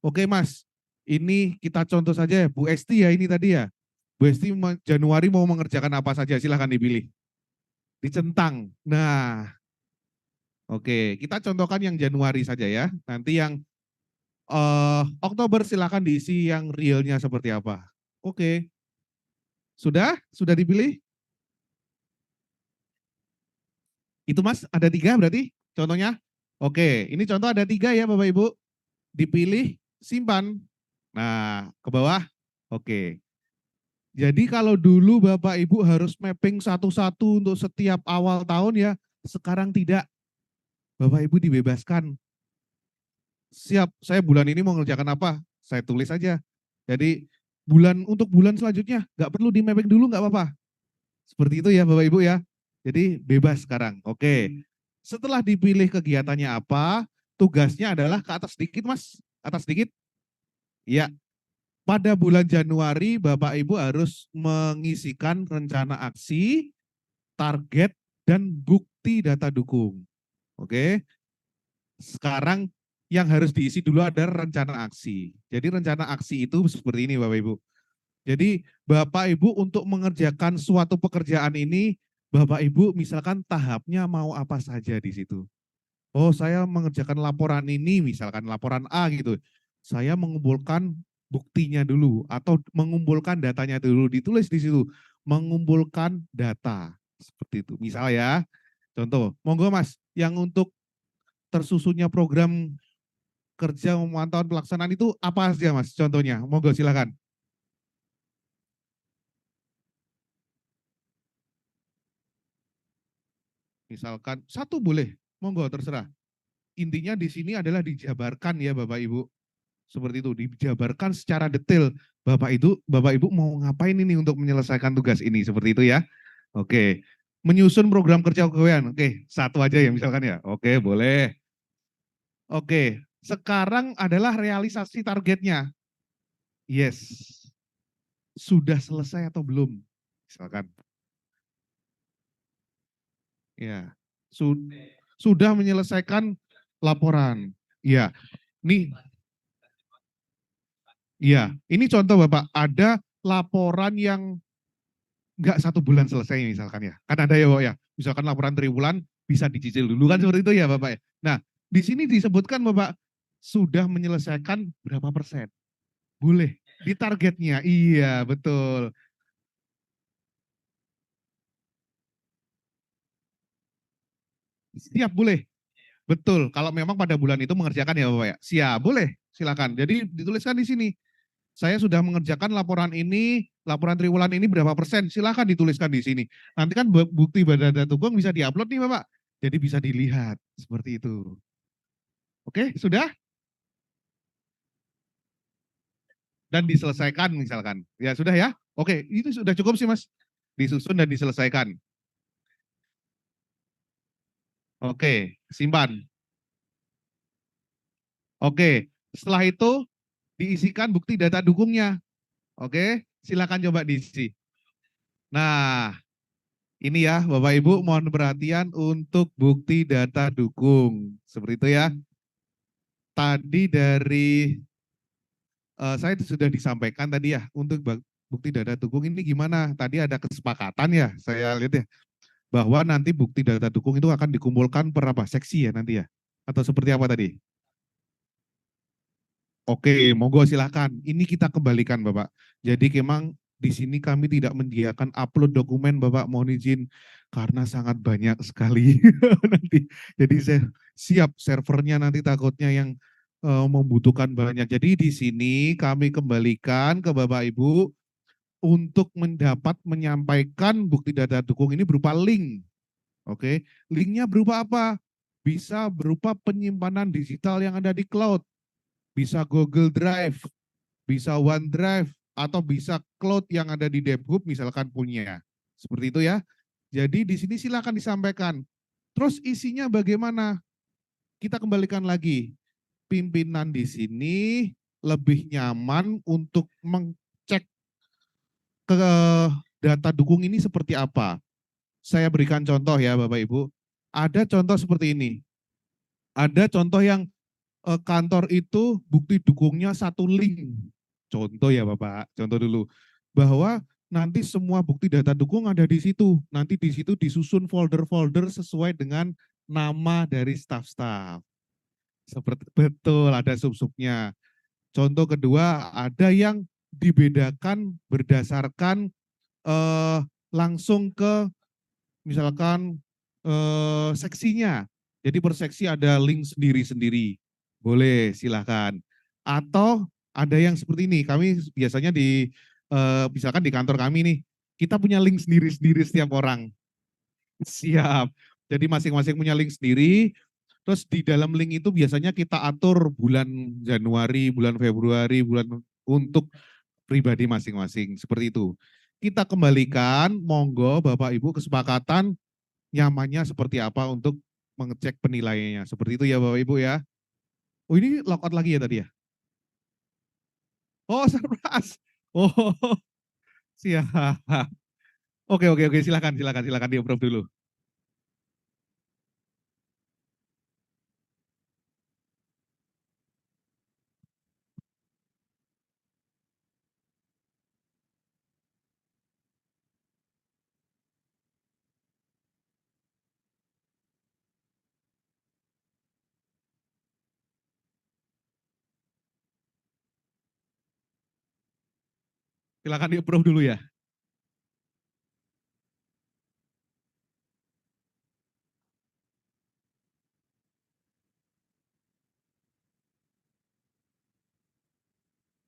Oke Mas, ini kita contoh saja ya, Bu Esti ya ini tadi ya. Bu Esti Januari mau mengerjakan apa saja, silahkan dipilih. Dicentang. Nah, oke, kita contohkan yang Januari saja ya. Nanti yang Oktober silahkan diisi yang realnya seperti apa. Oke, sudah? Sudah dipilih? Itu Mas, ada 3 berarti contohnya? Oke, ini contoh ada 3 ya Bapak Ibu. Dipilih, simpan. Nah, ke bawah. Oke. Jadi kalau dulu Bapak Ibu harus mapping satu-satu untuk setiap awal tahun ya, sekarang tidak. Bapak Ibu dibebaskan. Siap, saya bulan ini mau ngerjakan apa? Saya tulis aja. Jadi untuk bulan selanjutnya nggak perlu di mapping dulu nggak apa-apa. Seperti itu ya Bapak Ibu ya. Jadi bebas sekarang. Oke. Setelah dipilih kegiatannya apa, tugasnya adalah ke atas sedikit Mas. Atas sedikit. Ya, pada bulan Januari Bapak Ibu harus mengisikan rencana aksi, target, dan bukti data dukung. Oke. Sekarang yang harus diisi dulu adalah rencana aksi. Jadi rencana aksi itu seperti ini Bapak Ibu. Jadi Bapak Ibu untuk mengerjakan suatu pekerjaan ini, Bapak Ibu misalkan tahapnya mau apa saja di situ. Oh, saya mengerjakan laporan ini, misalkan laporan A gitu. Saya mengumpulkan buktinya dulu atau mengumpulkan datanya dulu, ditulis di situ. Mengumpulkan data seperti itu. Misal ya, contoh, monggo Mas, yang untuk tersusunnya program kerja pemantauan pelaksanaan itu apa saja Mas? Contohnya, monggo silakan. Misalkan satu boleh, monggo terserah. Intinya di sini adalah dijabarkan ya Bapak Ibu. Seperti itu, dijabarkan secara detail. Bapak Ibu mau ngapain ini untuk menyelesaikan tugas ini, seperti itu ya. Oke. Menyusun program kerja kepegawaian. Oke, satu aja ya misalkan ya. Oke, boleh. Oke, sekarang adalah realisasi targetnya. Yes. Sudah selesai atau belum? Misalkan. Ya. Sudah menyelesaikan laporan. Ya. Nih, ya. Ini contoh Bapak, ada laporan yang nggak 1 bulan selesai misalkan ya. Kan ada ya Bapak ya. Misalkan laporan triwulan bisa dicicil dulu kan seperti itu ya Bapak ya. Nah, di sini disebutkan Bapak sudah menyelesaikan berapa persen. Boleh di targetnya. Iya, betul. Siap, boleh. Betul. Kalau memang pada bulan itu mengerjakan ya Bapak ya. Siap, boleh. Silakan. Jadi dituliskan di sini. Saya sudah mengerjakan laporan ini, laporan triwulan ini berapa persen. Silakan dituliskan di sini. Nanti kan bukti data dukung bisa diupload nih Bapak. Jadi bisa dilihat seperti itu. Oke, sudah? Dan diselesaikan misalkan. Ya sudah ya. Oke, itu sudah cukup sih Mas. Disusun dan diselesaikan. Oke, simpan. Oke, setelah itu diisikan bukti data dukungnya. Oke, silakan coba diisi. Nah, ini ya Bapak Ibu mohon perhatian untuk bukti data dukung. Seperti itu ya. Tadi dari saya sudah disampaikan tadi ya untuk bukti data dukung ini gimana? Tadi ada kesepakatan ya, saya lihat ya bahwa nanti bukti data dukung itu akan dikumpulkan per apa seksi ya nanti ya? Atau seperti apa tadi? Oke, monggo silakan. Ini kita kembalikan Bapak. Jadi memang di sini kami tidak menyediakan upload dokumen Bapak, mohon izin karena sangat banyak sekali nanti. Jadi saya siap servernya nanti takutnya yang membutuhkan banyak. Jadi di sini kami kembalikan ke Bapak Ibu untuk mendapat menyampaikan bukti data dukung ini berupa link. Oke, linknya berupa apa? Bisa berupa penyimpanan digital yang ada di cloud, bisa Google Drive, bisa OneDrive, atau bisa cloud yang ada di DevHub misalkan punya. Seperti itu ya. Jadi di sini silakan disampaikan. Terus isinya bagaimana? Kita kembalikan lagi. Pimpinan di sini lebih nyaman untuk mengcek ke data dukung ini seperti apa. Saya berikan contoh ya Bapak Ibu. Ada contoh seperti ini. Ada contoh yang kantor itu bukti dukungnya satu link. Contoh ya Bapak, contoh dulu. Bahwa nanti semua bukti data dukung ada di situ. Nanti di situ disusun folder-folder sesuai dengan nama dari staff-staff. Seperti betul ada sub-subnya. Contoh kedua, ada yang dibedakan berdasarkan langsung ke misalkan seksinya. Jadi per seksi ada link sendiri-sendiri. Boleh, silahkan. Atau ada yang seperti ini, kami biasanya misalkan di kantor kami nih, kita punya link sendiri-sendiri setiap orang. Siap. Jadi masing-masing punya link sendiri, terus di dalam link itu biasanya kita atur bulan Januari, bulan Februari, bulan untuk pribadi masing-masing, seperti itu. Kita kembalikan, monggo Bapak Ibu kesepakatan nyamannya seperti apa untuk mengecek penilaiannya. Seperti itu ya Bapak Ibu ya. Oh ini lockout lagi ya tadi ya? Oh surprise. Oh siap. Oke oke oke silakan silakan silakan di-approve dulu. Silakan di-approve dulu ya.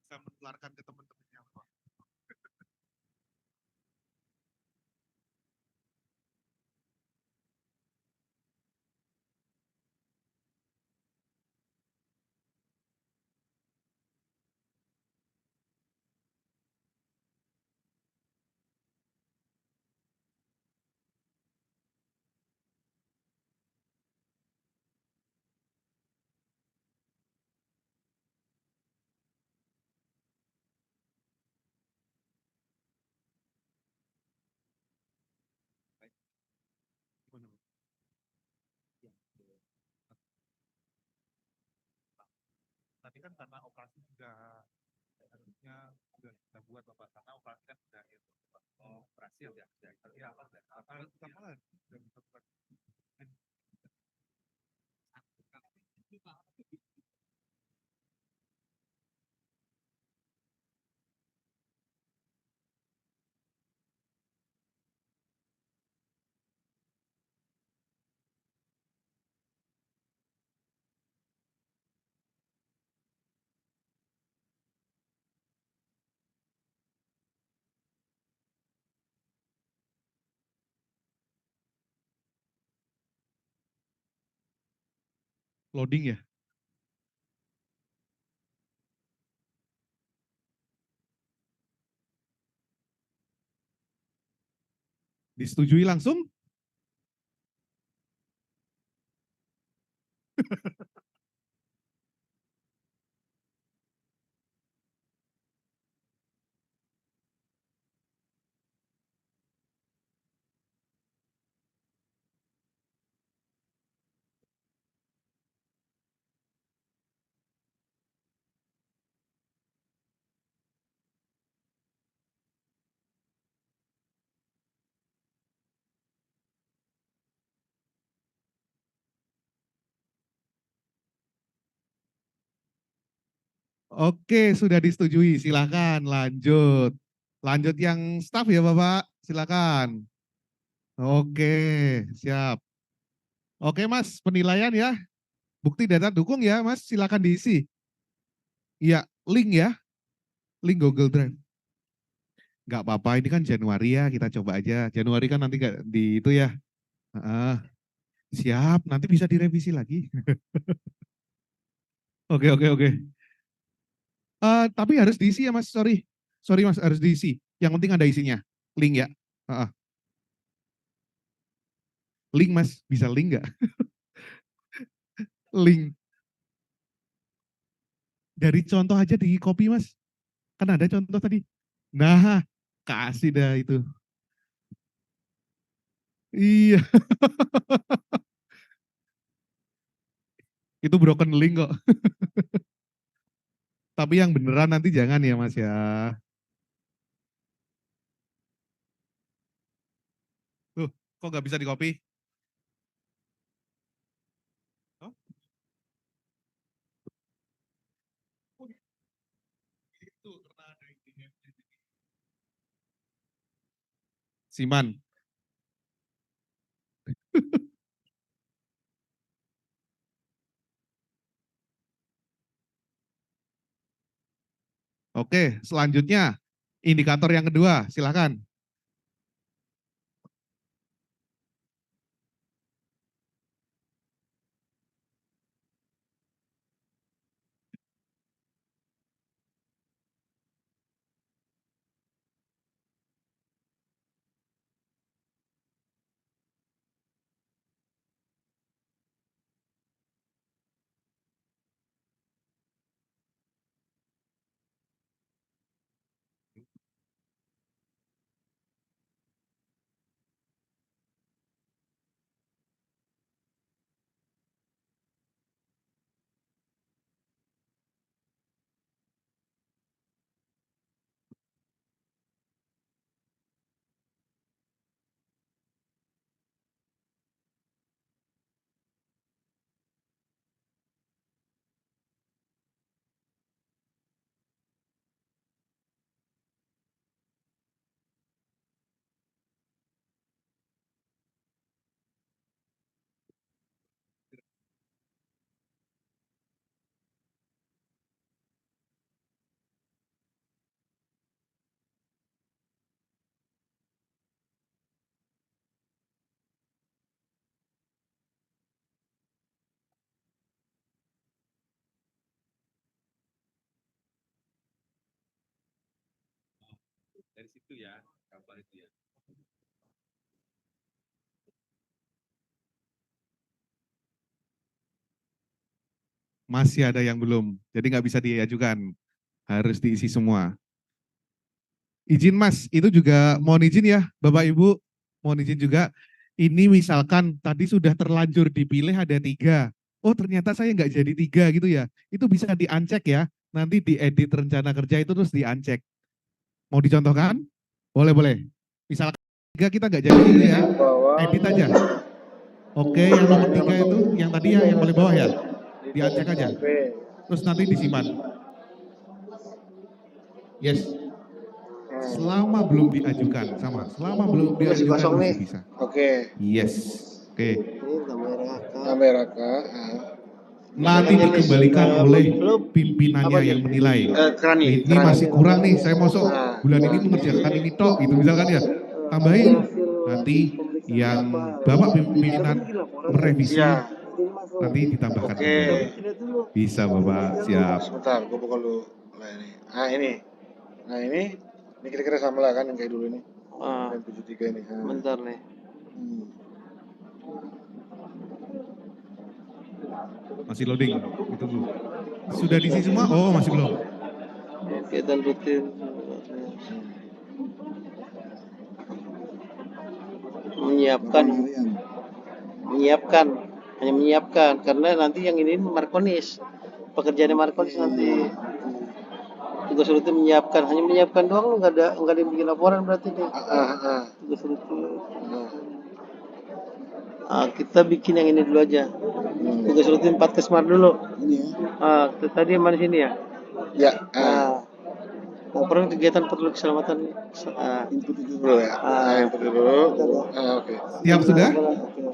Bisa menularkan ke teman-temannya. Tadi kan karena operasi sudah harusnya sudah buat Bapak, karena operasi kan sudah operasi ya, ya apa loading ya? Disetujui langsung? Oke, sudah disetujui. Silakan lanjut. Lanjut yang staff ya Bapak, silakan. Oke, siap. Oke Mas, penilaian ya. Bukti data dukung ya Mas, silakan diisi. Iya, link ya, link Google Drive. Nggak apa-apa, ini kan Januari ya, kita coba aja. Januari kan nanti nggak di itu ya. Siap, nanti bisa direvisi lagi. Oke, oke, oke. Tapi harus diisi ya Mas, sorry. Sorry Mas, harus diisi. Yang penting ada isinya. Link ya. Link Mas, bisa link nggak? Link. Dari contoh aja di copy Mas. Kan ada contoh tadi. Nah, kasih dah itu. Iya. Itu broken link kok. Tapi yang beneran nanti jangan ya Mas ya. Tuh, kok nggak bisa di copy? Oh, itu karena ada ininya. Siman. Oke, selanjutnya indikator yang kedua, silakan. Dari situ ya, gambar itu ya. Masih ada yang belum, jadi nggak bisa diajukan, harus diisi semua. Izin Mas, itu juga mohon izin ya Bapak Ibu, mohon izin juga. Ini misalkan tadi sudah terlanjur dipilih ada 3, oh ternyata saya nggak jadi 3 gitu ya, itu bisa di-uncheck ya, nanti diedit rencana kerja itu terus di-uncheck. Mau dicontohkan? Boleh, boleh. Misalkan 3 kita nggak jadi gitu ya, edit aja. Oke, yang nomor 3 itu, yang tadi ya, yang paling bawah ya, di-uncheck aja. Terus nanti disimpan. Yes. Selama belum diajukan, selama belum diajukan masih bisa. Oke. Yes. Oke. Kamera K. Nanti dikembalikan oleh pimpinannya yang menilai. Ini masih kurang nih, saya masuk bulan ini mengerjakan ini tok, gitu misalkan ya. Tambahin. Nanti yang Bapak pimpinan merevisi, nanti ditambahkan kembali. Bisa Bapak, siap. Sebentar, gue buka dulu. Nah ini. Nah ini kira-kira sama lah kan yang kayak dulu ini. Yang 73 ini. Bentar nih. Masih loading, ditunggu. Sudah diisi semua? Oh, masih belum. Kegiatan rutin. Hanya menyiapkan, karena nanti yang ini Markonis, pekerjaannya Markonis nanti. Tugas rutin menyiapkan, hanya menyiapkan doang, nggak ada yang bikin laporan berarti nih. Tugas rutin. Kita bikin yang ini dulu aja. Tugas rutin 4 Kesmar dulu. Ini ya. Tadi yang mana sini ya? Ya. Laporan kegiatan perlu keselamatan. Input itu dulu ya. Input dulu. Oke. Siap sudah?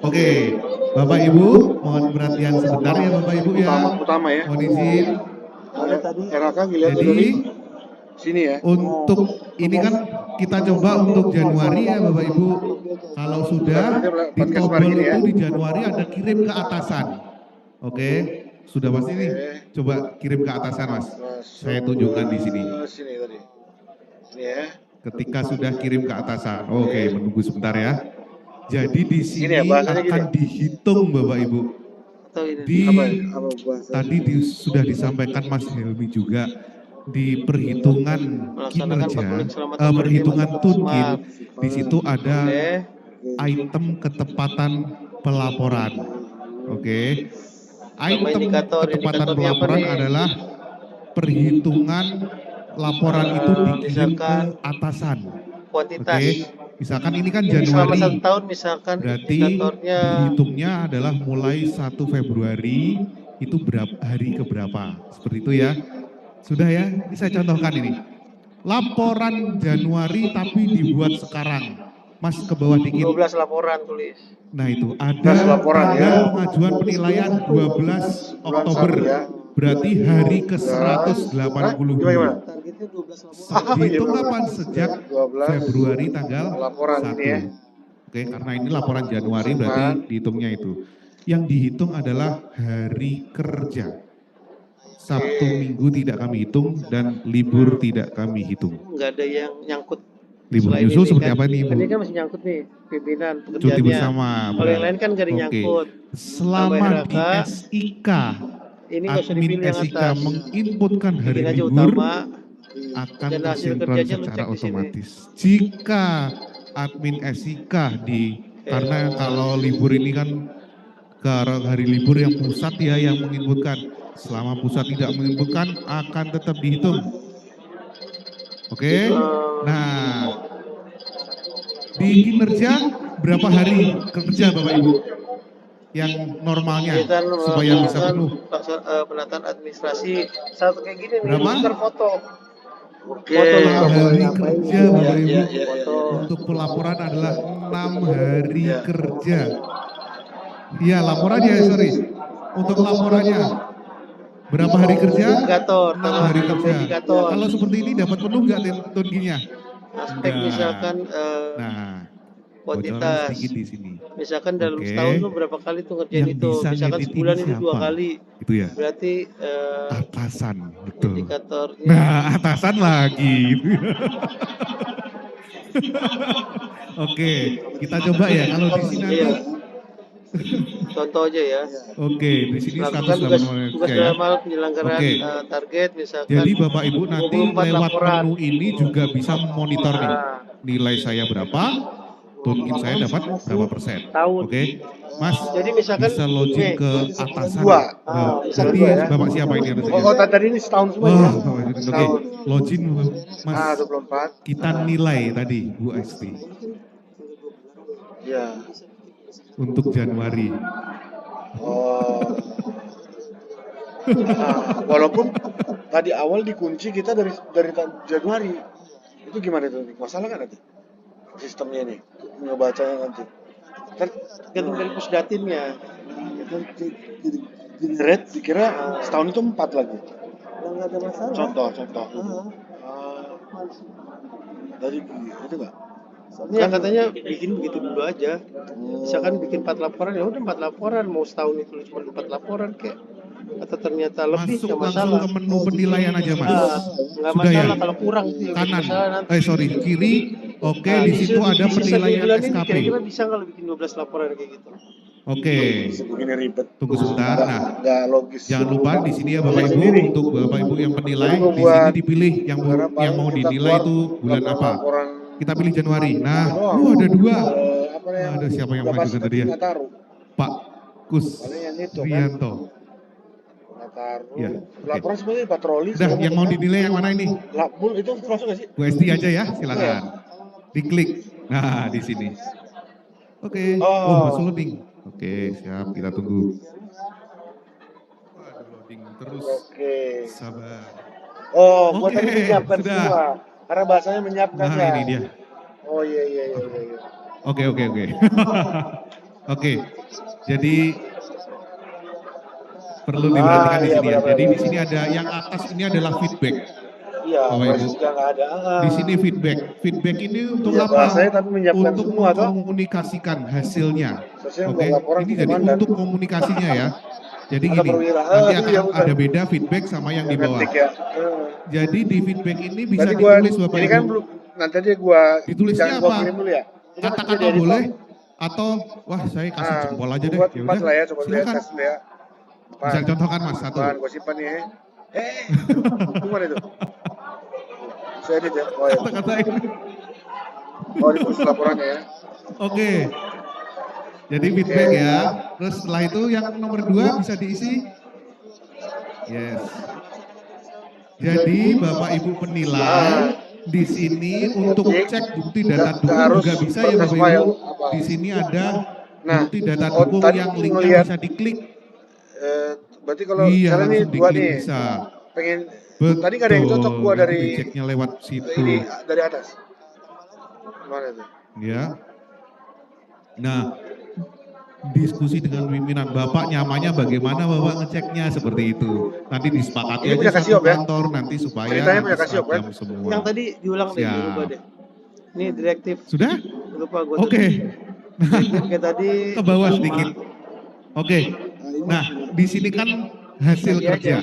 Oke. Bapak Ibu, mohon perhatian sebentar ya Bapak Ibu ya. Utama ya. Mohon izin. Jadi sini ya. Untuk ini kan kita coba untuk Januari ya Bapak Ibu. Kalau sudah di tombol itu di Januari ada kirim ke atasan. Oke, sudah pasti nih. Coba kirim ke atasan Mas. Saya tunjukkan di sini. Sini tadi. Sini ya. Ketika sudah kirim ke atasan. Oke, menunggu sebentar ya. Jadi di sini akan dihitung Bapak Ibu. Tadi sudah disampaikan Mas Helmi juga di perhitungan kinerja, perhitungan tunkin, di situ ada item ketepatan pelaporan. Oke. Item indikator, ketepatan indikatornya apa pelaporan nih? adalah perhitungan laporan itu dikirim ke Misalkan atasan. kuantitas. Oke, misalkan ini kan Ini selama 1 Januari, tahun misalkan berarti indikatornya dihitungnya adalah mulai 1 Februari itu hari keberapa, seperti itu ya. Sudah ya, ini saya contohkan ini. Laporan Januari tapi dibuat sekarang. Mas ke bawah dikit. 12 laporan tulis. Nah itu ada laporan ya. tanggal pengajuan penilaian 12 Oktober. Berarti hari ke-182. Targetnya 12 laporan. Dihitung kapan? Sejak 12 Februari tanggal laporan 1. ini ya. Oke, karena ini laporan Januari berarti dihitungnya itu. Yang dihitung adalah hari kerja. Sabtu Minggu tidak kami hitung dan libur tidak kami hitung. Enggak ada yang nyangkut. Libur Selain menyusul ini seperti kan, apa nih, Bu? Ini kan masih nyangkut nih, pimpinan Cuti pekerjaannya. bersama. Kalau yang lain kan gak ada Oke. nyangkut. Selama Tambah di RK, SIK, Ini nggak usah admin dipilih yang SIK atas. menginputkan hari Bikin aja libur utama. akan Dan hasil tersinkron kerjanya lu secara cek di sini. otomatis. Jika admin SIK karena kalau libur ini kan ke hari libur yang pusat ya yang menginputkan. Selama pusat tidak menginputkan akan tetap dihitung. Oke. Nah, di kinerja berapa hari kerja Bapak Ibu? Yang normalnya Kegiatan supaya bisa penuh. penataan administrasi satu kayak gini nih, Berapa? ntar foto. Oke. Foto lu Hari ngapain kerja gitu. Bapak Ibu. Foto. Untuk pelaporan adalah 6 hari kerja. Iya laporannya sorry. Untuk laporannya berapa hari kerja? Indikator. 6 hari kerja. Indikator. Kalau seperti ini dapat penuh nggak tunginya? Aspek Enggak. misalkan Nah, bocoran kuantitas. sedikit di sini. Misalkan dalam Oke. setahun lu berapa kali tuh ngerjain Yang itu. bisa Misalkan ngedit sebulan ini itu 2 siapa? kali. Itu ya. Berarti Atasan, betul. indikatornya. Nah, atasan lagi. Oke, kita coba ya kalau di sini nanti. Iya. Contoh aja ya. Oke, di sini Lakukan 180 tugas ya. dalam hal penyelenggaraan Oke. Target misalkan. Jadi Bapak Ibu nanti 24 lewat laporan. menu ini juga bisa memonitor nih. Nah, Nilai saya berapa, tune-in saya dapat berapa persen. tahun. Oke, Mas Jadi misalkan bisa login nih, ke atasan. Dua. Jadi dua ya. Bapak siapa ini harusnya? Oh, tadi ini setahun semua Wah, ya. oke, login Mas. 24. Kita nilai tadi Bu Esti Ya. untuk Januari. Oh. Nah, walaupun tadi awal dikunci kita dari Januari. Itu gimana tuh? Masalah kan nanti? Sistemnya nih, ngebacanya nanti. Kan tergantung dari pusdatinnya. generate dikira setahun itu 4 lagi. Nggak ada masalah. Contoh. Dari itu enggak? Soalnya katanya bikin begitu dulu aja. Misalkan bikin 4 laporan, ya udah 4 laporan. Mau setahun itu cuma 4 laporan kayak. Atau ternyata lebih Masuk nggak langsung masalah. ke menu penilaian aja Mas. Nggak Sudah masalah ya? kalau kurang sih. Kanan, Masalah nanti. sorry, kiri. Oke, di situ ada sisa 1 penilaian bulan ini SKP. kira-kira bisa nggak lo bikin 12 laporan kayak gitu? Oke, Begini ribet. tunggu sebentar. Nah, Enggak logis. jangan lupa di sini ya Bapak Ibu, Sendiri. untuk Bapak Ibu yang penilai, Jadi di buat sini dipilih yang mau kita dinilai keluar itu bulan apa. laporan Kita pilih Januari. Nah, doang. ada 2. Apa yang Ada siapa yang udah majukan pasti tadi ya? nggak taruh. Pak Kus Paling yang itu kan. Rianto. Nggak taruh. Ya, oke. Laporan sebenarnya patroli. Udah, yang mau dinilai yang mana ini? Labul itu masuk nggak sih? Bu Esti aja ya, silakan. Diklik. Nah, di sini. Oke. Oh, masuk loading. Oke, siap. Kita tunggu. Waduh, loading terus. Oke. Sabar. Oh, gua Oke, tadi menyiapkan sudah. semua. Karena bahasanya menyiapkan Nah, ya. ini dia. Oh iya. Oke. Oke. Jadi perlu diperhatikan di iya, sini ya. benar, Jadi benar. di sini ada yang atas ini adalah feedback. Iya, Bapak Mas Ibu. juga nggak ada. Di sini feedback. Feedback ini untuk Iya, apa? bahasanya tapi menyiapkan Untuk semua, toh. mengkomunikasikan hasilnya. Seharusnya Oke. buat laporan Ini ke jadi komandan. untuk komunikasinya ya. Jadi Ada gini, perwira. nanti Iya, akan betul. ada beda feedback sama yang di bawah. Ngetik ya. Jadi di feedback ini bisa Berarti gua ditulis Bapak ini Ibu. kan belum nanti aja gua Ditulisnya jangan gua apa? kirim dulu ya. Ini masih Kata-kata jadi boleh edit, atau wah saya kasih Bang. jempol aja deh. Buat Ya empat udah. lah ya, coba lihat Silakan. tes dulu ya. Bisa contohkan Mas satu. Apaan, gua simpan nih. Itu mana itu? Saya edit ya. Oh, ya. Kata-kata ini. Oh, di proses laporannya ya. Oke. Jadi feedback ya. Terus setelah itu yang nomor 2 bisa diisi. Yes. Jadi Bapak Ibu penilai di sini untuk cek bukti data dukung juga bisa ya Bapak Ibu. Di sini ada bukti data dukung yang linknya bisa diklik. Berarti kalau Iya, misalnya nih langsung dua diklik nih, bisa. pengen Betul. tadi nggak ada yang cocok gua Nanti dari diceknya lewat situ. ini dari atas. Gimana itu? Ya. Nah, diskusi dengan pimpinan Bapak nyamannya bagaimana Bapak ngeceknya seperti itu. Nanti disepakati Ini aja punya satu Casio, ya? kantor nanti supaya Ceritanya nanti punya Casio, kan? seragam semua. Yang tadi diulang deh, gue lupa Siap. deh. Ini direktif. Sudah? Lupa gue Oke. Kayak tadi. Ke bawah sedikit. Oke. Nah, di sini kan hasil kerja.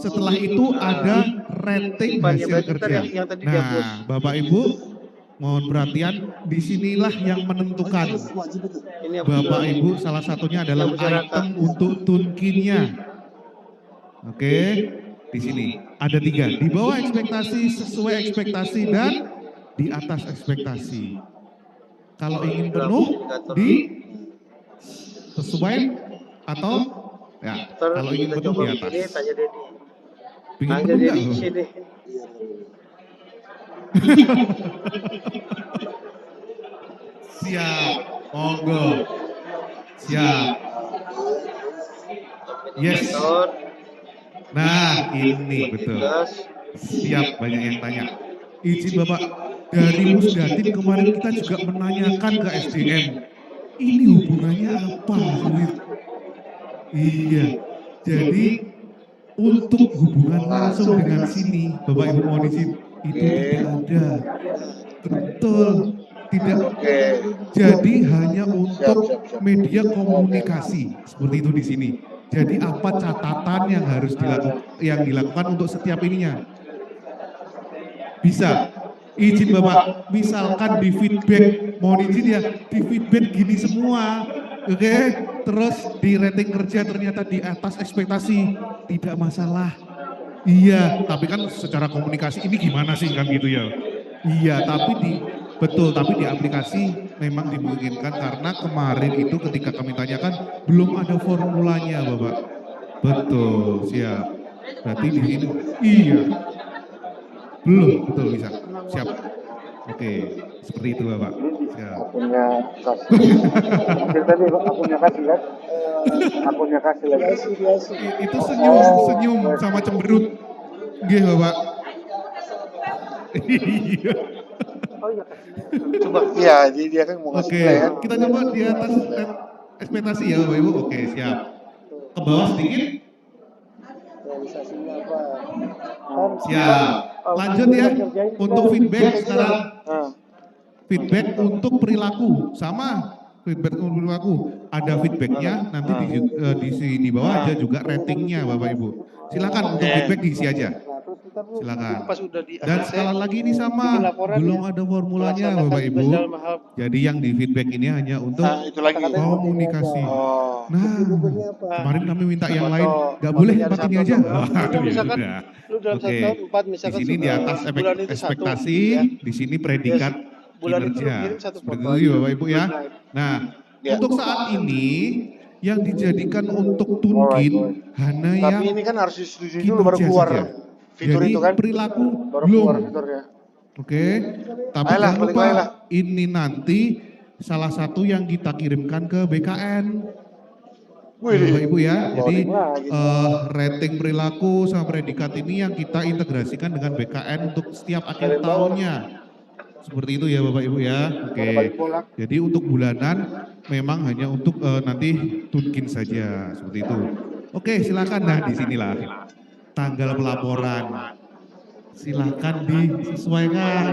Setelah itu ada rating hasil kerja. Yang tadi dihapus. Nah, Bapak Ibu mohon perhatian, disinilah yang menentukan. Ini yang Bapak Ibu salah satunya adalah item untuk tunkinnya. Oke, di sini ada 3. Di bawah ekspektasi, sesuai ekspektasi, dan di atas ekspektasi. Kalau ingin penuh, di sesuai atau ya, kalau ingin penuh di atas. Ini tanya Dedi. Ingin Tanya penuh nggak Dedi lo? di sini. Siap, monggo. Siap. Yes. Nah, ini betul. Siap, banyak yang tanya. Izin Bapak, dari Musdatin kemarin kita juga menanyakan ke SDM. Ini hubungannya apa? Iya, jadi untuk hubungan langsung dengan sini, Bapak Ibu mohon izin, itu tidak ada. Betul, tidak. Jadi hanya untuk media komunikasi, seperti itu di sini. Jadi apa catatan yang harus dilakukan untuk setiap ininya? Bisa. Izin Bapak, misalkan di feedback, mohon izin ya, di feedback gini semua, oke? Terus di rating kerja ternyata di atas ekspektasi, tidak masalah. Iya, tapi kan secara komunikasi ini gimana sih kan gitu ya? Iya, tapi tapi di aplikasi memang dimungkinkan karena kemarin itu ketika kami tanyakan belum ada formulanya, Bapak. Betul, siap. Berarti di sini, iya. Belum, betul bisa. Siap. Oke, seperti itu Bapak. Siap. Akunnya kasih. Mungkin tadi akunnya kasih kan? Akunnya kasih lagi. Itu senyum sama cemberut. Nggih, Bapak. Iya. Oh iya. Coba. Iya, jadi dia kan mau ngasih Oke, plan. kita coba di atas ekspektasi ya Bapak Ibu. Oke, siap. Ke bawah sedikit. Realisasinya apa? Siap. Lanjut ya untuk feedback sekarang. Feedback untuk perilaku sama feedback untuk perilaku ada feedbacknya nanti di sini bawah ada juga ratingnya Bapak Ibu. Silakan untuk feedback diisi aja. Silakan. Dan sekali lagi ini sama belum ada formulanya Bapak Ibu. Jadi yang di feedback ini hanya untuk komunikasi. Nah, kemarin kami minta yang lain, nggak boleh tempat ini aja. Waduh, ya sudah. Oke, di sini di atas ekspektasi, di sini predikat kinerja. Seperti itu Bapak Ibu ya. Nah, untuk saat ini yang dijadikan untuk tunkin hanya yang Tapi ini kan harus disetujui dulu baru keluar fitur jadi itu kan. perilaku Baru belum. keluar fiturnya. Oke, tapi Ayolah, jangan balik lupa lagi lah. ini nanti salah satu yang kita kirimkan ke BKN. Bapak Ibu ya, jadi rating perilaku sama predikat ini yang kita integrasikan dengan BKN untuk setiap akhir tahunnya. Seperti itu ya Bapak Ibu ya. Oke. Jadi untuk bulanan memang hanya untuk nanti tunkin saja seperti itu. Oke, silakan nah di sinilah tanggal pelaporan. Silakan disesuaikan.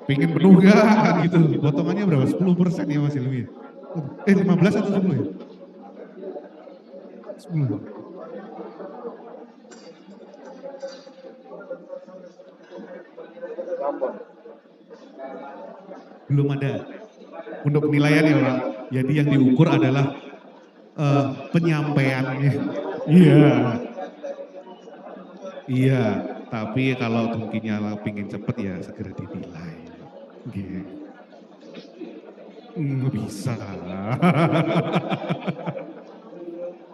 Pengen penuh gak kan gitu. Potongannya berapa? 10% ya Mas Ilmi. 15 atau 10 ya? 10. Belum ada. Untuk penilaian ya Pak. Jadi yang diukur adalah penyampaiannya. Iya. Iya. Tapi kalau mungkinnya pingin cepet ya segera dinilai. Gitu. Nggak bisa.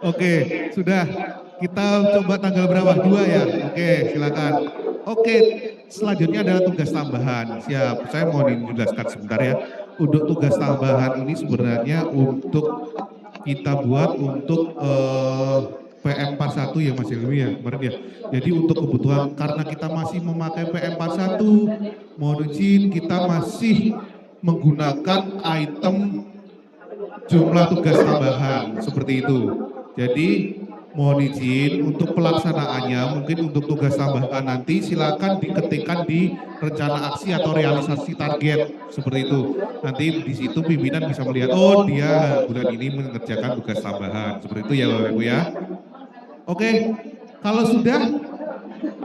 Oke, sudah. Kita coba tanggal berapa? 2 ya? Oke, silakan. Oke, selanjutnya adalah tugas tambahan. Siap, saya mau dijelaskan sebentar ya. Untuk tugas tambahan ini sebenarnya untuk kita buat untuk PM41 ya Mas Hilmi ya kemarin ya. Jadi untuk kebutuhan karena kita masih memakai PM41, mohon izin kita masih menggunakan item jumlah tugas tambahan seperti itu. Jadi mohon izin untuk pelaksanaannya mungkin untuk tugas tambahan nanti silakan diketikkan di rencana aksi atau realisasi target seperti itu. Nanti di situ pimpinan bisa melihat oh dia bulan ini mengerjakan tugas tambahan seperti itu ya Bapak Ibu ya. Oke, kalau sudah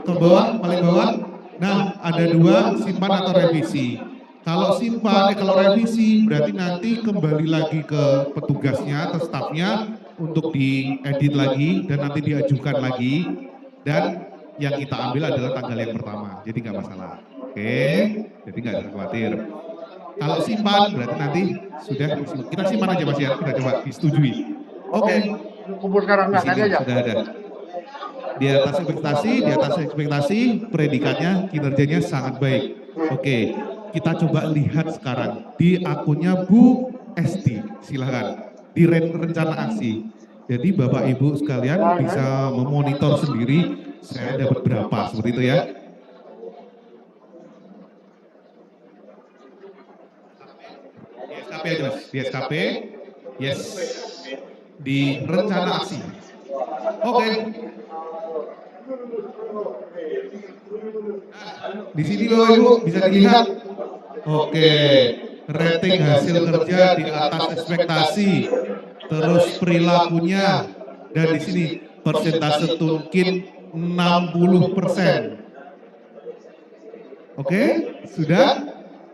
ke bawah paling bawah. Nah, ada 2 simpan atau revisi. Kalau simpan, kalau revisi berarti nanti kembali lagi ke petugasnya atau stafnya untuk diedit lagi dan nanti diajukan lagi dan yang kita ambil adalah tanggal yang pertama. Jadi nggak masalah. Oke, jadi nggak usah khawatir. Kalau simpan berarti nanti sudah kita simpan aja Mas ya, kita coba disetujui. Oke. Kumpul sekarang Di sini sudah ada. Di atas ekspektasi, predikatnya, kinerjanya sangat baik. Oke, kita coba lihat sekarang di akunnya Bu Esti, silakan di rencana aksi. Jadi Bapak Ibu sekalian bisa memonitor sendiri saya dapat berapa seperti itu ya. Di SKP aja Mas, di SKP, yes, di rencana aksi. Oke. Di sini Bapak Ibu bisa dilihat. Oke, rating hasil kerja di atas ekspektasi. Terus perilakunya dan di sini persentase Tunkin 60%. Oke, sudah?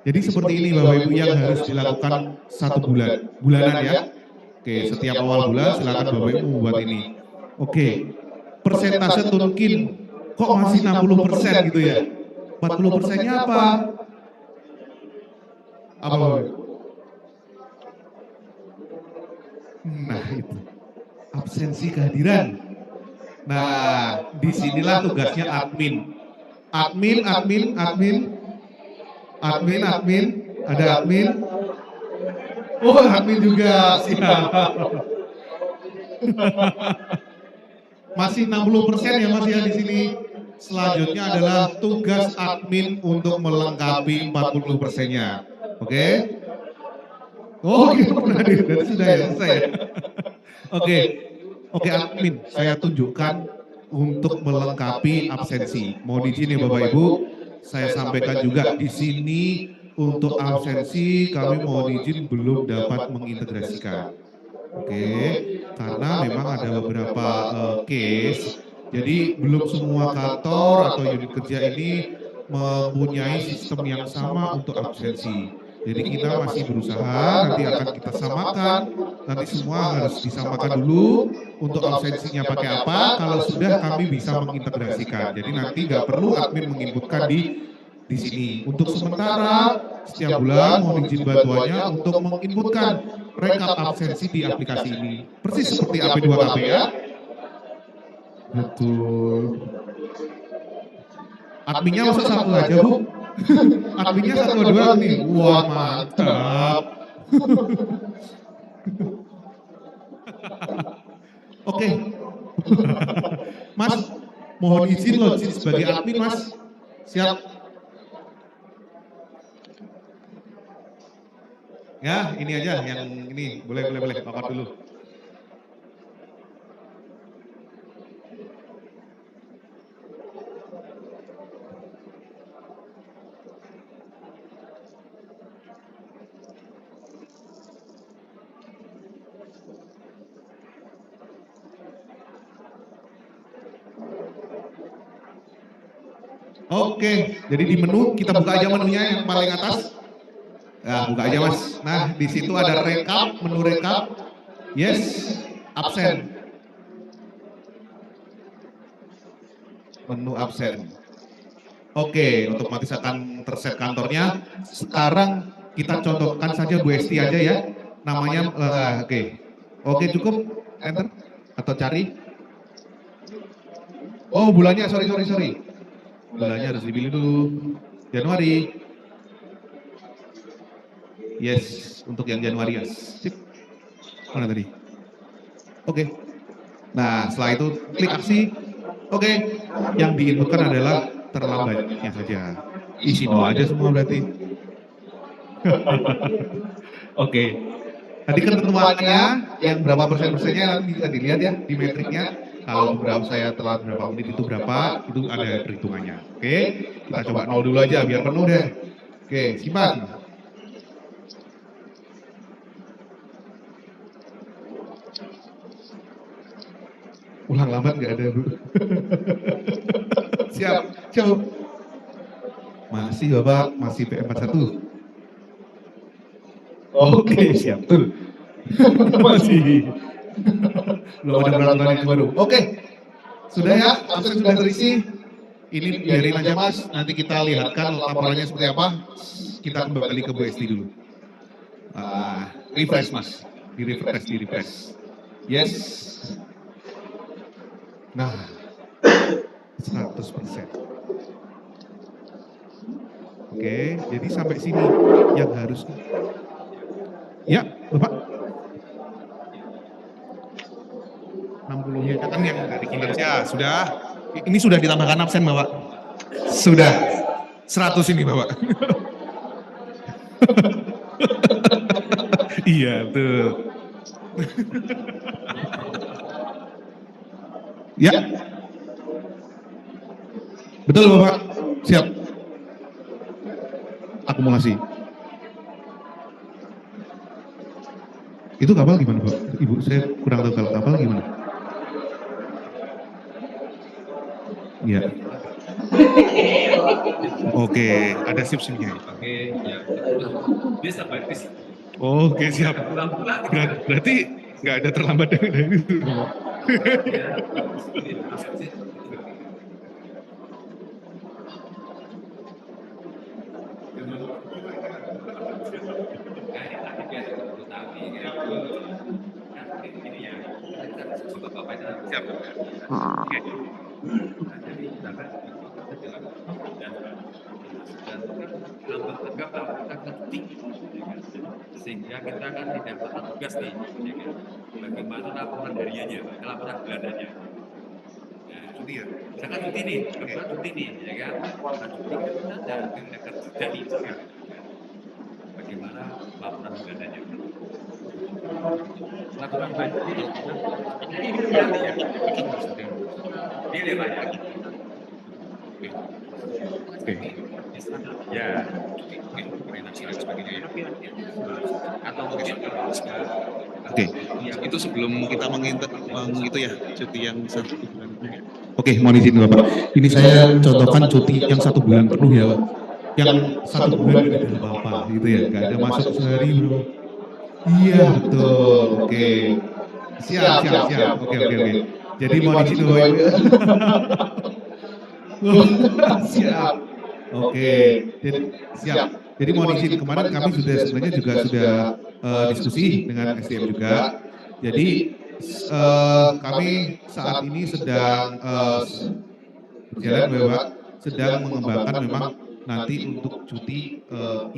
Jadi seperti ini Bapak Ibu yang harus dilakukan 1 bulanan ya. Oke, setiap awal bulan silakan Bapak Ibu buat ini. Oke, persentase Tunkin kok masih 60% gitu ya? 40%-nya apa? Apa Bapak? Nah itu, absensi kehadiran. Nah, disinilah tugasnya admin. Admin, ada admin. Oh, admin juga, siap. Masih 60% ya Mas ya di sini. Selanjutnya adalah tugas admin untuk melengkapi 40%-nya. Oke? Oh, gitu pernah berarti sudah ya selesai ya. Oke. Oke admin, saya tunjukkan untuk melengkapi absensi. Mohon izin ya Bapak Ibu, saya sampaikan juga di sini untuk absensi kami mohon izin belum dapat mengintegrasikan. Oke, karena memang ada beberapa case, jadi belum semua kantor atau unit kerja ini mempunyai sistem yang sama untuk absensi. Jadi kita masih berusaha, nanti akan kita samakan, nanti semua harus disamakan dulu untuk absensinya pakai apa, kalau sudah kami bisa mengintegrasikan. Jadi nanti nggak perlu admin menginputkan di sini. Untuk sementara setiap bulan mohon izin bantuannya untuk menginputkan rekap absensi di aplikasi ini. Persis seperti AP2KP ya. Betul. Adminnya masa satu aja Bu? Adminnya 1 2 nih. Wah mantap. Oke. Mas, mohon izin login sebagai admin Mas. Siap. Ya, ini aja yang ini boleh pakai dulu. Oke, jadi di menu kita buka aja menunya yang paling atas. Nah, buka aja Mas. Nah, di situ ada rekap, menu rekap. Yes, absen. Menu absen. Oke, otomatis akan terset kantornya. Sekarang kita contohkan saja Bu Esti aja ya. Namanya, oke cukup, enter atau cari. Oh bulannya, sorry. Bulannya harus dipilih dulu. Januari. Yes, untuk yang Januari ya. Sip. Mana tadi? Oke. Nah setelah itu klik aksi. Oke. Yang diinputkan adalah terlambatnya saja. Isi no aja semua berarti. Oke. Tadi ketentuannya yang berapa persennya nanti bisa dilihat ya di metriknya. Kalau berapa saya telat berapa menit itu berapa, itu ada perhitungannya. Oke, kita coba 0 dulu aja biar penuh deh. Oke, simpan. Ulang lambat nggak ada Bu. Siap. Masih Bapak, masih PM41. Oke, siap. Betul. Masih. Belum ada peraturan yang baru. Oke. Sudah ya, absen sudah terisi. Ini biarin aja Mas, nanti kita lihatkan laporannya seperti apa. Kita kembali ke Bu Esti dulu. Refresh Mas, di refresh. Yes. Nah, 100%. Oke, jadi sampai sini yang harus. Ya, Bapak. 60-nya kan yang dari kinerja sudah. Ini sudah ditambahkan absen Bapak. Sudah 100 ini Bapak. Iya betul. Ya. Betul Bapak. Siap. Akumulasi. Itu kapal gimana Pak? Ibu saya kurang tahu kalau kapal gimana. Iya. Oke, ada sip-sipnya. Oke, ya. Bisa, Pak. Oke, siap. Berarti nggak ada terlambat dari itu. Siap. Oke. Sehingga kita kan tidak pernah tugas nih, ya kan? Bagaimana laporan hariannya, laporan bulanannya. Nah, cuti ya, misalkan cuti nih, kebetulan cuti nih, ya kan? Nah, cuti kita dan kerja nih, ya. Bagaimana laporan bulanannya? Laporan bulanannya ini nanti ya, pilih lah ya. Oke. Ya, atau mungkin Oke, itu sebelum kita menghitung ya cuti yang 1 bulan. Oke, mohon izin Bapak. Ini saya contohkan cuti yang 1 bulan penuh ya Pak. Yang 1 bulan tidak ada apa-apa gitu ya, nggak ada masuk sehari bro. Iya betul. Oke. Siap. Oke. Jadi mohon izin Bapak Ibu. Siap. Oke. Jadi siap. Jadi mohon izin kemarin kami sebenarnya juga sudah diskusi dengan SDM juga. Jadi kami saat ini sedang berjalan Bapak, sedang mengembangkan memang nanti untuk cuti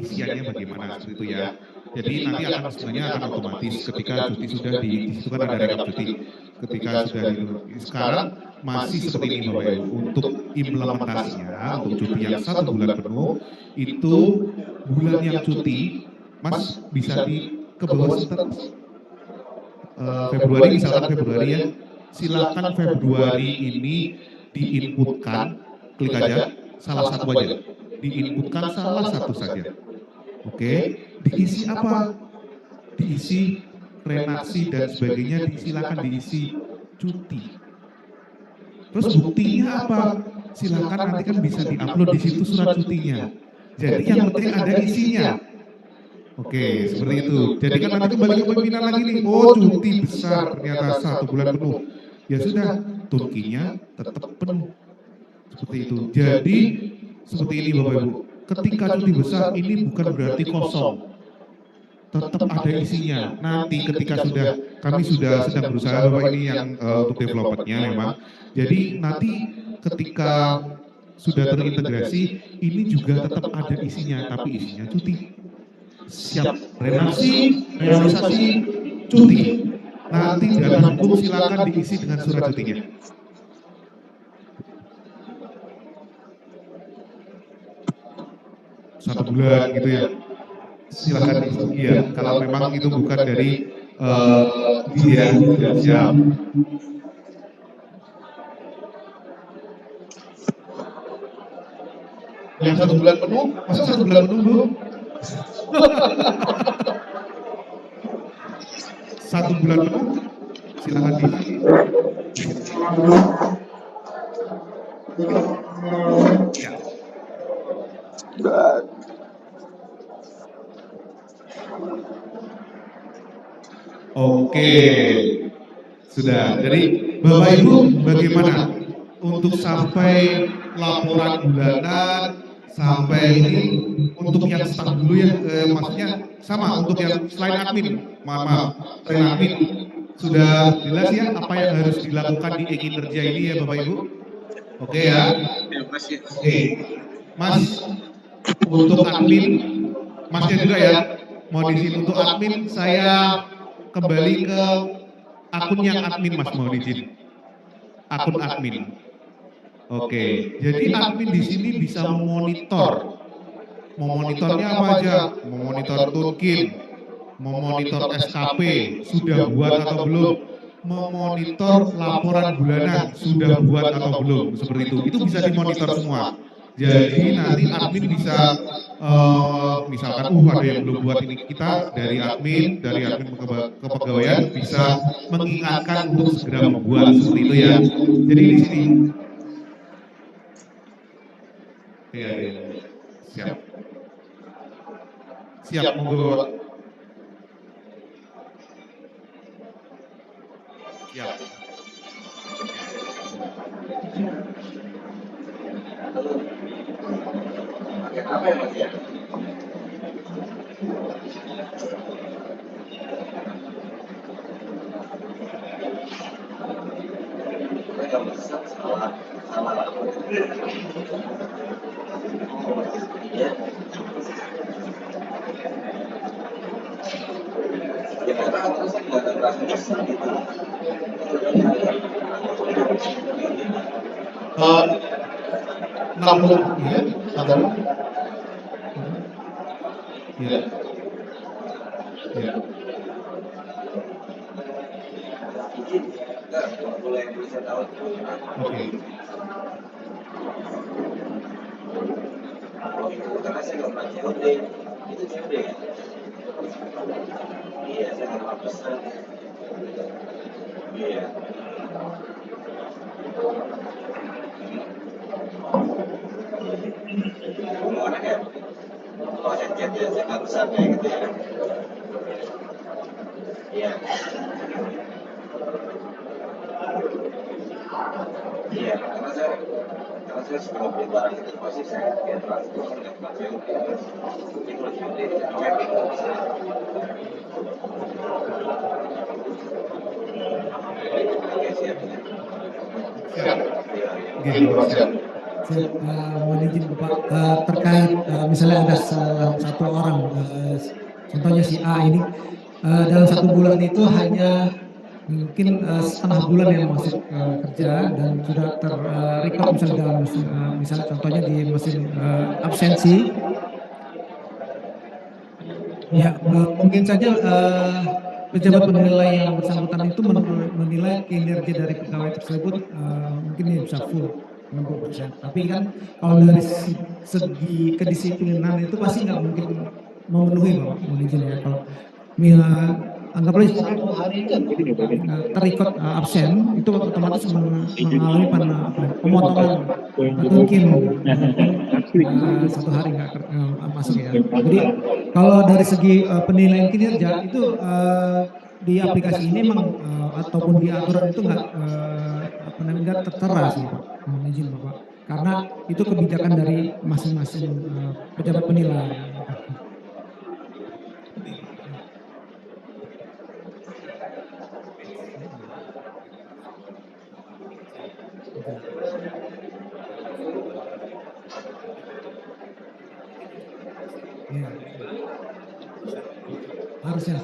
isiannya bagaimana seperti itu ya. Jadi nanti akan sebenarnya akan otomatis ketika cuti sudah di situ kan ada rekap cuti. Ketika sudah sekarang masih seperti ini Bapak Ibu. Untuk implementasinya untuk cuti yang 1 bulan penuh itu bulan yang cuti Mas bisa ke bawah sebentar Februari misalkan Februari ya. Silakan Februari ini diinputkan, klik aja salah satu aja. Diinputkan salah satu saja. Oke, diisi apa? Diisi renaksi dan sebagainya, silakan diisi cuti. Terus buktinya apa? Silakan nanti kan bisa diupload di situ surat cutinya. Jadi yang penting ada isinya. Oke, seperti itu. Jadi kan nanti kembali ke pimpinan lagi nih. Oh, cuti besar ternyata 1 bulan penuh. Ya sudah, tunkinya tetap penuh. Seperti itu. Jadi seperti ini Bapak Ibu. Ketika cuti besar ini bukan berarti kosong. tetap ada isinya. Nanti ketika kami sudah sedang berusaha Bapak ini yang untuk developernya memang. Jadi nanti ketika sudah terintegrasi, ini juga tetap ada isinya, tapi isinya cuti. Siap realisasi, cuti. Nanti data hukum silakan diisi dengan surat cutinya. Satu bulan gitu ya. Silakan diisi. Iya, kalau memang itu bukan dari dia ya, siap. Yang 1 bulan penuh, masa 1 bulan penuh Bu? 1 bulan penuh, silakan diisi. Ya. Oke, sudah. Jadi Bapak Ibu bagaimana untuk sampai laporan bulanan sampai ini untuk yang staf dulu ya, maksudnya sama untuk yang selain admin, maaf, selain admin sudah jelas ya apa yang harus dilakukan di e-kinerja ini ya Bapak Ibu. Oke ya. Oke, Mas untuk admin, Masnya juga ya. Mohon izin untuk admin saya kembali ke akun yang admin Mas, mohon izin. Akun admin. Oke, jadi admin di sini bisa memonitor. Memonitornya apa aja? Memonitor toolkit, memonitor SKP, sudah buat atau belum? Memonitor laporan bulanan, sudah buat atau belum? Seperti itu. Itu bisa dimonitor semua. Jadi nanti admin bisa misalkan ada yang belum buat ini, kita dari admin kepegawaian bisa mengingatkan untuk segera membuat seperti itu ya. Jadi di sini ya. Siap monggo. Siap. Apa ya Mas ya? Karena saya nggak pernah COD, itu COD ya? Iya, saya nggak pernah pesan. Iya. Kalau anak ya, kalau saya chat ya saya nggak pesan kayak gitu ya. Iya. Iya, karena saya setelah beli barang itu pasti saya kayak transfer nggak pernah COD. Tapi kalau COD saya bingung bisa. Oke, siap. Mohon izin Bapak, terkait misalnya ada satu orang, contohnya si A ini, dalam 1 bulan itu hanya mungkin setengah bulan yang masuk kerja dan sudah terrecord misalnya dalam misalnya contohnya di mesin absensi. Ya, mungkin saja pejabat penilai yang bersangkutan itu menilai kinerja dari pegawai tersebut mungkin bisa full 60%. Tapi kan kalau dari segi kedisiplinan itu pasti nggak mungkin memenuhi Bapak, mohon izin ya. Kalau anggaplah 1 hari kan terikut absen itu otomatis mengalami pemotongan mungkin 1 hari nggak masuk ya. Jadi kalau dari segi penilaian kinerja itu di aplikasi ini memang ataupun di aturan itu nggak tertera sih Pak, mohon izin Bapak, karena itu kebijakan dari masing-masing pejabat penilai. harusnya.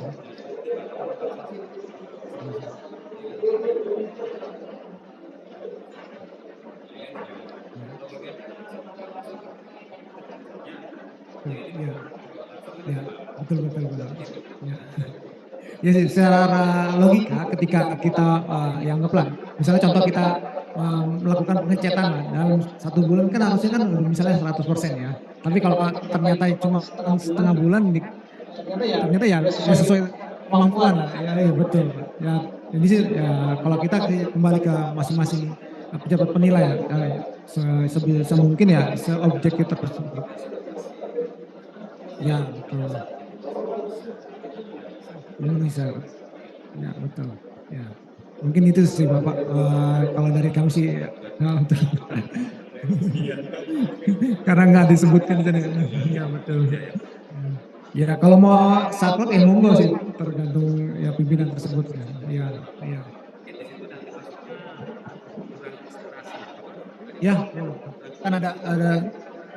Iya, ya, betul. Ya. Ya sih, secara logika ketika kita ya anggaplah, misalnya contoh kita melakukan pengecetan lah, dalam 1 bulan kan harusnya kan udah misalnya 100% ya. Tapi kalau ternyata cuma setengah bulan, ternyata ya sesuai kemampuan lah. Ya betul Pak. Ya, jadi sih ya kalau kita kembali ke masing-masing pejabat penilai ya, sebisa mungkin ya seobjektif tersebut. Ya betul. Bisa. Ya betul. Ya. Mungkin itu sih Bapak. Kalau dari kami sih ya, betul. Karena nggak disebutkan tadi. Ya betul. Ya kalau mau saklek ya monggo sih, tergantung ya pimpinan tersebut. Ya. Ya, kan ada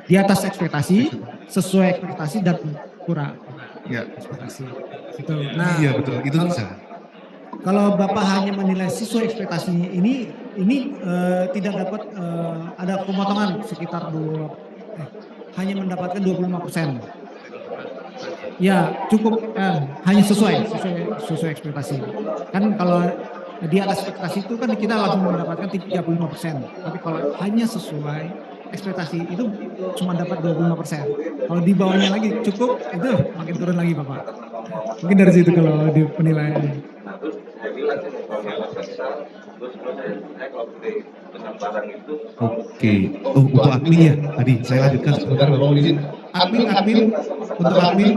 di atas ekspektasi, sesuai ekspektasi dan kurang. Ya. Ekspektasi. Gitu. Nah, Iya betul, itu bisa. Kalau Bapak hanya menilai sesuai ekspektasi ini tidak dapat ada pemotongan sekitar hanya mendapatkan 25%. Ya cukup hanya sesuai ekspektasi. Kan kalau di atas ekspektasi itu kan kita langsung mendapatkan 35%. Tapi kalau hanya sesuai ekspektasi itu cuma dapat 25%. Kalau di bawahnya lagi cukup, itu makin turun lagi Bapak. Mungkin dari situ kalau di penilaian. Oke. Oh, untuk admin ya tadi saya lanjutkan sebentar Bapak mohon izin. Admin untuk admin.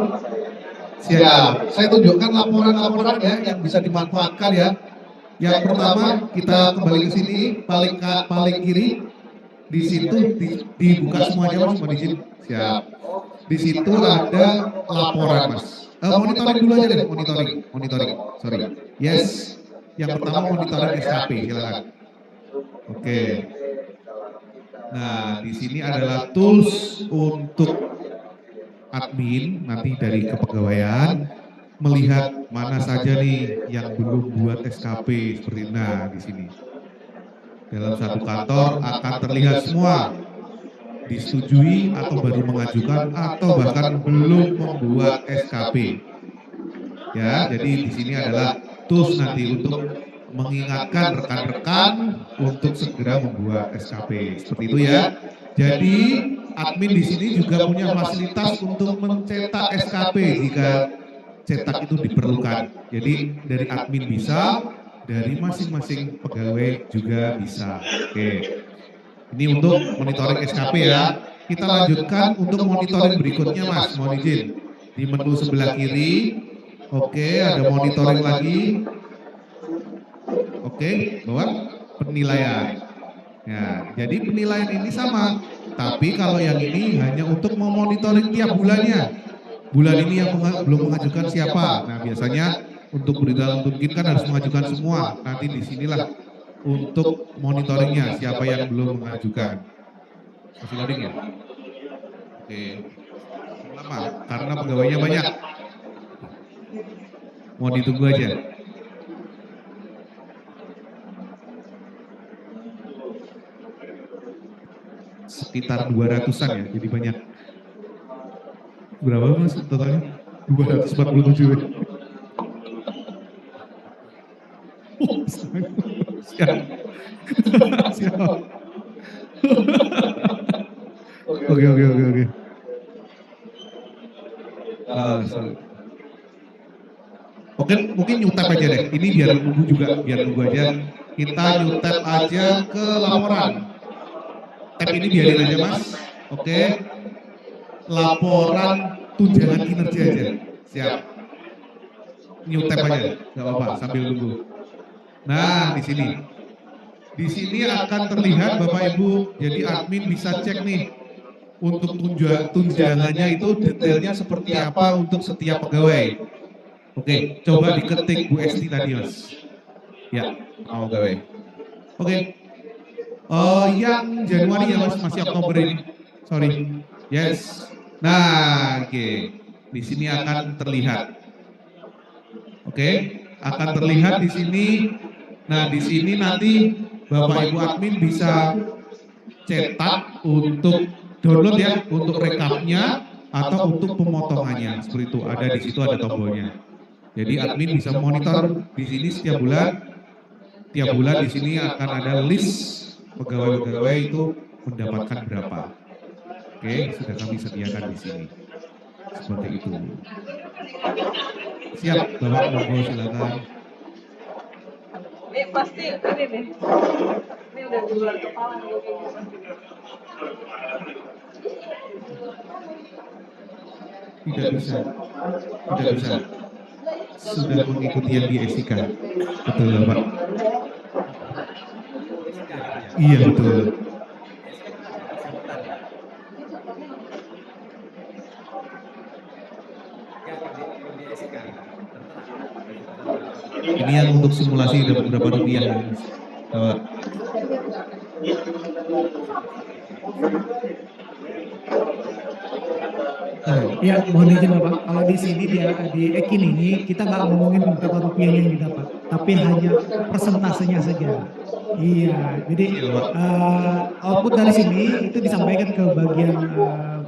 Siap. Saya tunjukkan laporan-laporan ya yang bisa dimanfaatkan ya. Yang pertama kita kembali ke sini paling kiri. Di situ dibuka semuanya Mas, mohon izin. Siap. Di situ ada laporan Mas. Monitoring dulu aja deh, monitoring. Sorry. Yes. Yang pertama monitoring SKP, silakan. Oke. Nah, di sini adalah tools untuk admin nanti dari kepegawaian melihat mana saja nih yang belum buat SKP seperti ini. Nah, di sini. Dalam satu kantor akan terlihat semua disetujui atau baru mengajukan atau bahkan belum membuat SKP. Ya, jadi di sini adalah tools nanti untuk mengingatkan rekan-rekan untuk segera membuat SKP. Seperti itu ya. Jadi admin di sini juga punya fasilitas untuk mencetak SKP jika cetak itu diperlukan. Jadi dari admin bisa, dari masing-masing pegawai juga bisa. Oke. Ini untuk monitoring SKP ya. Kita lanjutkan untuk monitoring berikutnya Mas, mohon izin. Di menu sebelah kiri, oke, ada monitoring lagi. Oke, bawah penilaian. Ya, jadi penilaian ini sama. Tapi kalau yang ini hanya untuk memonitoring tiap bulannya. Bulan ini yang belum mengajukan siapa. Nah, biasanya untuk berita mungkin kan harus mengajukan semua. Nanti di sinilah untuk monitoringnya siapa yang belum mengajukan. Masih loading ya? Oke. Lama karena pegawainya banyak. Mau ditunggu aja. Sekitar 200-an ya, jadi banyak. Berapa Mas totalnya? 247 ya. Siap. Siap. Oke. Oke, mungkin nyutap aja deh. Ini biar nunggu aja. Kita nyutap aja ke laporan. Tab ini biarin aja Mas. Oke. Laporan tunjangan kinerja aja. Siap. Nyutap aja, nggak apa-apa sambil nunggu. Nah, di sini. Di sini akan terlihat Bapak Ibu, jadi admin bisa cek nih untuk tunjangannya itu detailnya seperti apa untuk setiap pegawai. Oke, coba diketik Bu Esti tadi Mas. Ya, mau pegawai. Oke. Yang Januari ya Mas, masih Oktober ini. Sorry. Yes. Nah, oke. Di sini akan terlihat. Oke, akan terlihat di sini. Nah, di sini nanti Bapak Ibu admin bisa cetak untuk download ya, untuk rekapnya atau untuk pemotongannya. Seperti itu, ada di situ ada tombolnya. Jadi admin bisa monitor di sini setiap bulan. Tiap bulan di sini akan ada list pegawai-pegawai itu mendapatkan berapa. Oke, sudah kami sediakan di sini. Seperti itu. Siap, Bapak, monggo silakan. Ini pasti ini nih. Ini udah di luar kepala nih. Tidak bisa. Tidak bisa. Sudah mengikuti yang di SIK. Betul, Bapak. Iya, betul. Ini yang untuk simulasi dapat berapa rupiah ya, Mas? Ya, mohon izin Bapak, kalau di sini di Ekin ini kita nggak ngomongin berapa rupiah yang didapat, tapi hanya persentasenya saja. Iya, jadi output dari sini itu disampaikan ke bagian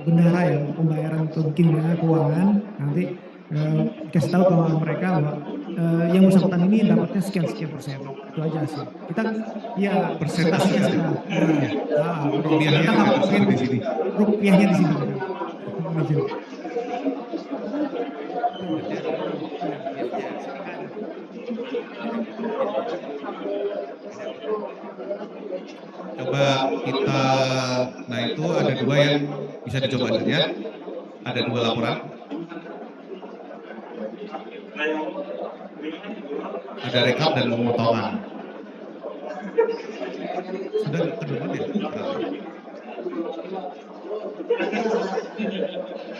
bendahara ya, pembayaran atau mungkin keuangan, nanti kasih tahu ke mereka bahwa yang bersangkutan ini dapatnya sekian persen, itu aja sih. Kita ya Persentasenya persentasenya saja. rupiahnya kita nggak ngomongin di sini. rupiahnya di sini. Coba kita, nah itu ada dua yang bisa dicoba saja. Ada dua laporan. Ada rekap dan pemotongan. Sudah kedua ya?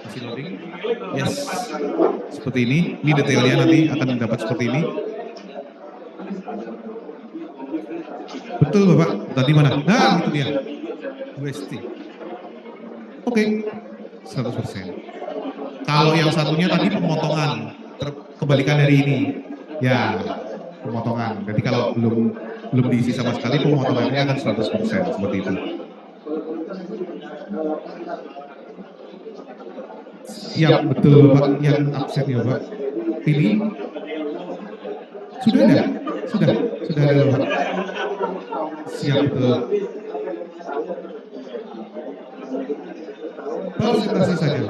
Masih loading? Yes. Seperti ini. Ini detailnya nanti akan dapat seperti ini. Betul Bapak. Tadi mana? Nah, itu dia. UST. Oke. 100%. Kalau yang satunya tadi pemotongan, kebalikan dari ini. Ya, pemotongan. Jadi kalau belum diisi sama sekali, pemotongannya akan 100% seperti itu. Siap, betul Bapak. Yang absen ya Bapak. Ini sudah ada? Sudah ada Bapak. Siap, betul. Presentasi saja.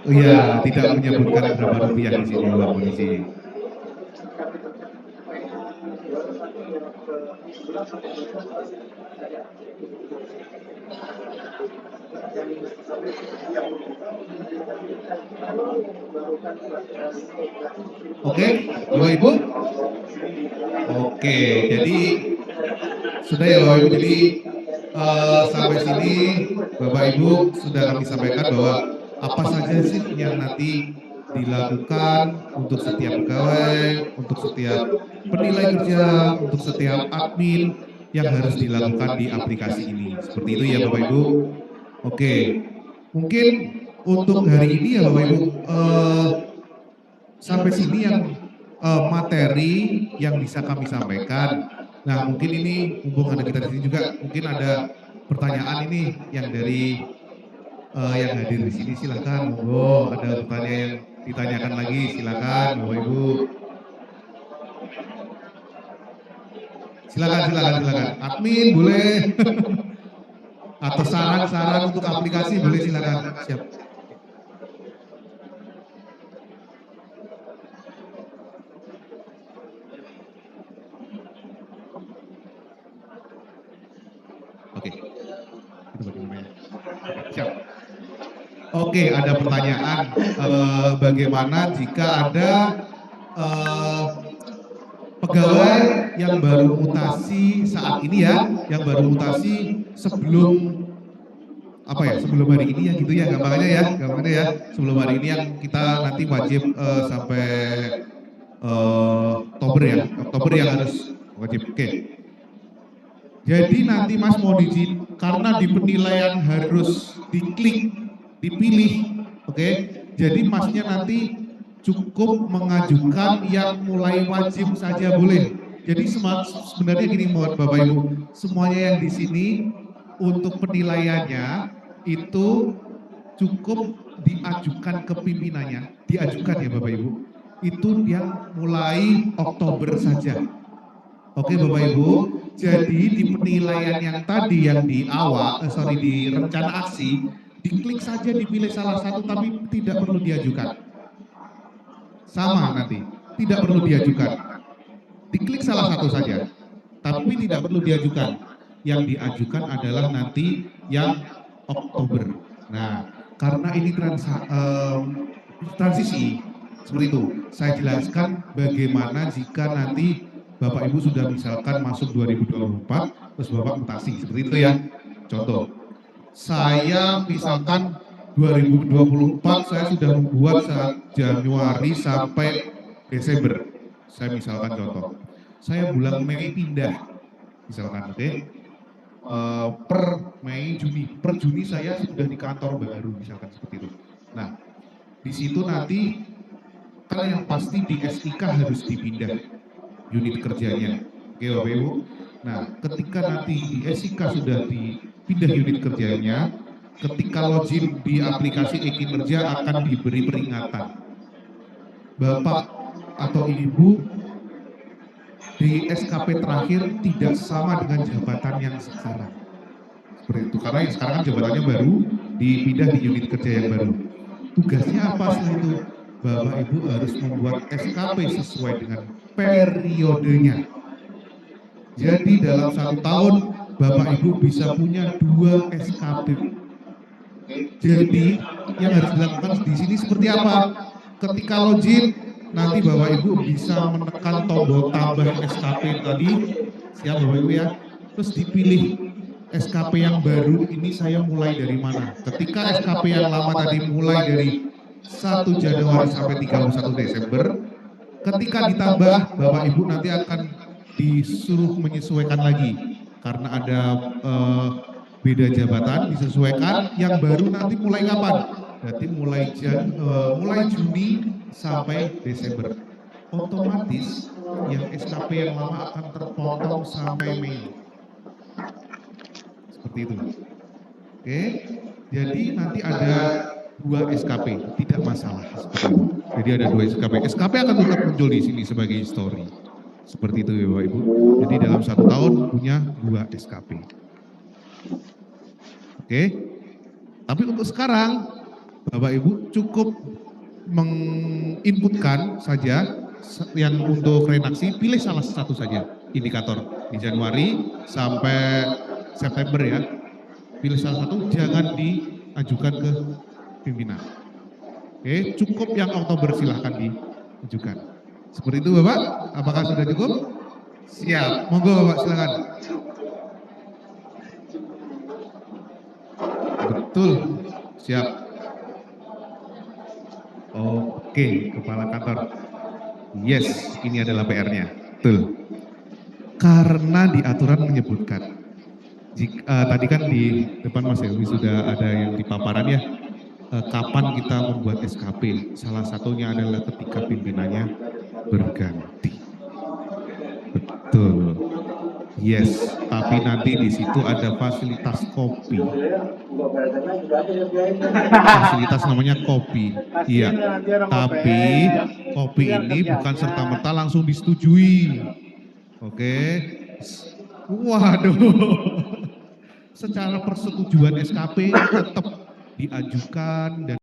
Oh iya, tidak menyebutkan berapa rupiah di sini Bapak Polisi. Oke, Bapak Ibu. Oke, jadi sudah ya Bapak Ibu. Jadi sampai sini Bapak Ibu sudah kami sampaikan bahwa apa saja sih yang nanti dilakukan untuk setiap pegawai, untuk setiap penilai kerja, untuk setiap admin yang harus dilakukan di aplikasi ini. Seperti itu ya Bapak Ibu. Oke, mungkin untuk hari ini ya Bapak Ibu, sampai sini yang materi yang bisa kami sampaikan. Nah mungkin ini mumpung ada kita di sini juga, mungkin ada pertanyaan ini yang dari yang hadir di sini, silakan. Monggo, ada pertanyaan yang ditanyakan lagi, silakan Bapak Ibu. Silakan. Admin boleh. Atau saran-saran untuk aplikasi boleh, silakan. Siap. Oke. Itu bagaimana? Siap. Oke, ada pertanyaan. Bagaimana jika ada pegawai yang baru mutasi saat ini ya, yang baru mutasi sebelum sebelum hari ini ya gitu ya, gampangnya ya, sebelum hari ini yang kita nanti wajib sampai Oktober yang harus wajib. Oke. Jadi nanti Mas mau diizin karena di penilaian harus diklik, dipilih, oke? Jadi Masnya nanti cukup mengajukan yang mulai wajib saja boleh. Jadi sebenarnya gini Bapak Ibu, semuanya yang di sini untuk penilaiannya itu cukup diajukan ke pimpinannya, diajukan ya Bapak Ibu. Itu yang mulai Oktober saja. Oke Bapak Ibu, jadi di penilaian yang tadi yang di awal, di rencana aksi, diklik saja dipilih salah satu tapi tidak perlu diajukan. Sama nanti, tidak perlu diajukan. Diklik salah satu saja, tapi tidak perlu diajukan. Yang diajukan adalah nanti yang Oktober. Nah, karena ini transisi, seperti itu. Saya jelaskan bagaimana jika nanti Bapak Ibu sudah misalkan masuk 2024, terus Bapak mutasi, seperti itu ya. Contoh, saya misalkan 2024 saya sudah membuat saat Januari sampai Desember. Saya misalkan contoh, saya bulan Mei pindah, misalkan oke. Per Mei, Juni, per Juni saya sudah di kantor baru, misalkan seperti itu. Nah, di situ nanti kan yang pasti di SIK harus dipindah unit kerjanya, oke Bapak Ibu. Nah, ketika nanti di SIK sudah dipindah unit kerjanya, ketika login di aplikasi e-kinerja akan diberi peringatan. Bapak atau Ibu di SKP terakhir tidak sama dengan jabatan yang sekarang. Seperti itu, karena yang sekarang kan jabatannya baru, dipindah di unit kerja yang baru. Tugasnya apa setelah itu? Bapak Ibu harus membuat SKP sesuai dengan periodenya. Jadi dalam 1 tahun, Bapak Ibu bisa punya 2 SKP. Jadi yang harus dilakukan di sini seperti apa? Ketika login, nanti Bapak Ibu bisa menekan tombol tambah SKP tadi, siap Bapak Ibu ya. Terus dipilih SKP yang baru ini saya mulai dari mana. Ketika SKP yang lama tadi mulai dari 1 Januari sampai 31 Desember, ketika ditambah Bapak Ibu nanti akan disuruh menyesuaikan lagi. Karena ada beda jabatan, disesuaikan. Yang baru nanti mulai kapan? Berarti mulai Juni sampai Desember. Otomatis yang SKP yang lama akan terpotong sampai Mei. Seperti itu. Oke, jadi nanti ada 2 SKP, tidak masalah. Seperti itu. Jadi ada 2 SKP. SKP akan tetap muncul di sini sebagai story. Seperti itu ya Bapak Ibu. Jadi dalam 1 tahun punya 2 SKP. Oke. Tapi untuk sekarang Bapak Ibu cukup menginputkan saja yang untuk renaksi, pilih salah satu saja indikator di Januari sampai September ya. Pilih salah satu, jangan diajukan ke pimpinan. Oke, cukup yang Oktober silahkan diajukan. Seperti itu Bapak, apakah sudah cukup? Siap, monggo Bapak silakan. Betul, siap. Oke, kepala kantor. Yes, ini adalah PR-nya. Betul. Karena di aturan menyebutkan, tadi kan di depan Mas Helmi sudah ada yang di paparan ya, kapan kita membuat SKP. Salah satunya adalah ketika pimpinannya berganti. Betul. Yes, tapi nanti di situ ada fasilitas kopi. Fasilitas namanya kopi. Iya. Tapi kopi ini bukan serta-merta langsung disetujui. Oke. Waduh. Secara persetujuan SKP tetap diajukan dan